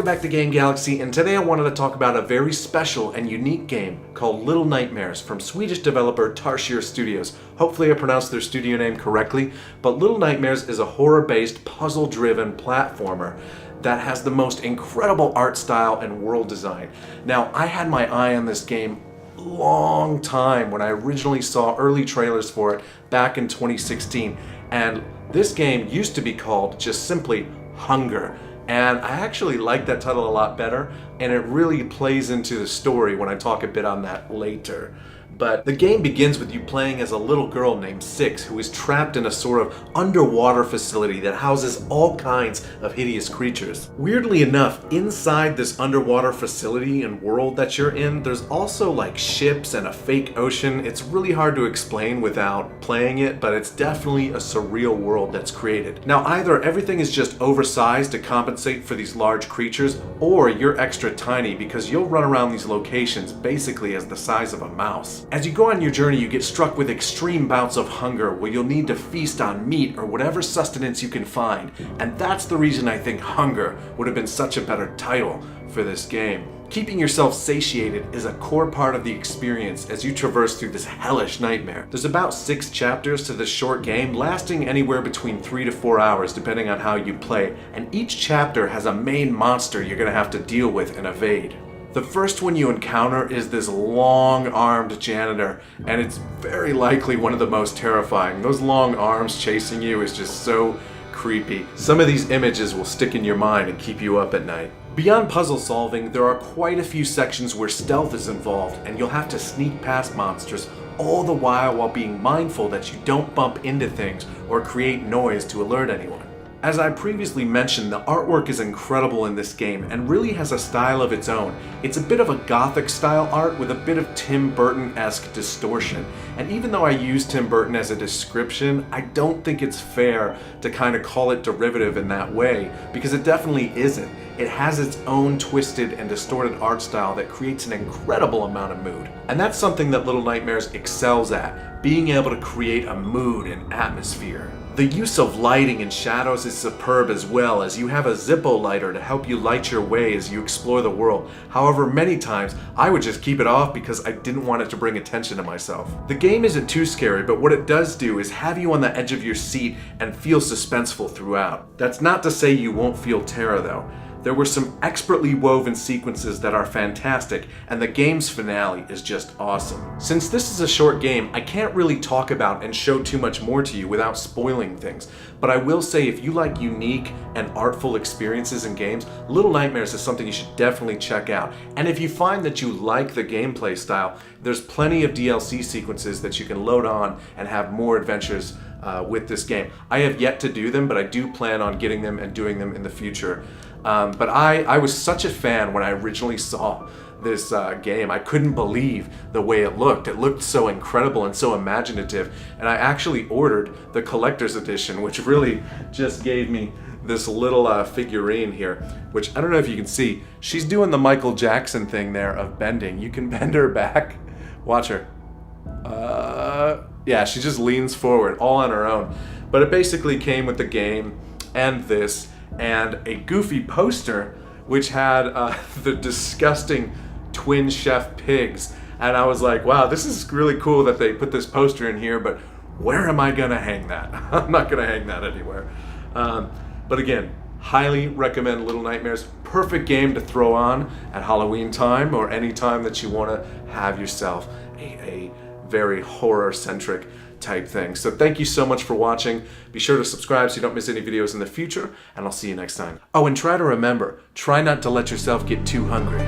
Welcome back to Game Galaxy, and today I wanted to talk about a very special and unique game called Little Nightmares from Swedish developer Tarsier Studios. Hopefully I pronounced their studio name correctly, but Little Nightmares is a horror-based, puzzle-driven platformer that has the most incredible art style and world design. Now, I had my eye on this game long time when I originally saw early trailers for it back in 2016, and this game used to be called just simply Hunger. And I actually like that title a lot better, and it really plays into the story when I talk a bit on that later. But the game begins with you playing as a little girl named Six, who is trapped in a sort of underwater facility that houses all kinds of hideous creatures. Weirdly enough, inside this underwater facility and world that you're in, there's also like ships and a fake ocean. It's really hard to explain without playing it, but it's definitely a surreal world that's created. Now, either everything is just oversized to compensate for these large creatures, or you're extra tiny because you'll run around these locations basically as the size of a mouse. As you go on your journey, you get struck with extreme bouts of hunger where you'll need to feast on meat or whatever sustenance you can find. And that's the reason I think Hunger would have been such a better title for this game. Keeping yourself satiated is a core part of the experience as you traverse through this hellish nightmare. There's about 6 chapters to this short game, lasting anywhere between 3 to 4 hours depending on how you play, and each chapter has a main monster you're gonna have to deal with and evade. The first one you encounter is this long-armed janitor, and it's very likely one of the most terrifying. Those long arms chasing you is just so creepy. Some of these images will stick in your mind and keep you up at night. Beyond puzzle solving, there are quite a few sections where stealth is involved, and you'll have to sneak past monsters, all the while being mindful that you don't bump into things or create noise to alert anyone. As I previously mentioned, the artwork is incredible in this game and really has a style of its own. It's a bit of a gothic style art with a bit of Tim Burton-esque distortion. And even though I use Tim Burton as a description, I don't think it's fair to kind of call it derivative in that way, because it definitely isn't. It has its own twisted and distorted art style that creates an incredible amount of mood. And that's something that Little Nightmares excels at, being able to create a mood and atmosphere. The use of lighting and shadows is superb as well, as you have a Zippo lighter to help you light your way as you explore the world. However, many times I would just keep it off because I didn't want it to bring attention to myself. The game isn't too scary, but what it does do is have you on the edge of your seat and feel suspenseful throughout. That's not to say you won't feel terror though. There were some expertly woven sequences that are fantastic, and the game's finale is just awesome. Since this is a short game, I can't really talk about and show too much more to you without spoiling things, but I will say if you like unique and artful experiences in games, Little Nightmares is something you should definitely check out. And if you find that you like the gameplay style, there's plenty of DLC sequences that you can load on and have more adventures with this game. I have yet to do them, but I do plan on getting them and doing them in the future. But I was such a fan when I originally saw this game. I couldn't believe the way it looked. It looked so incredible and so imaginative. And I actually ordered the collector's edition, which really just gave me this little figurine here, which I don't know if you can see. She's doing the Michael Jackson thing there of bending. You can bend her back. Watch her. Yeah, she just leans forward all on her own. But it basically came with the game and this, and a goofy poster which had the disgusting twin chef pigs. And I was like, wow, this is really cool that they put this poster in here, but where am I gonna hang that? I'm not gonna hang that anywhere. But again, highly recommend Little Nightmares. Perfect game to throw on at Halloween time or any time that you wanna have yourself a very horror-centric type thing. So thank you so much for watching. Be sure to subscribe so you don't miss any videos in the future, and I'll see you next time. Oh, and try to remember, try not to let yourself get too hungry.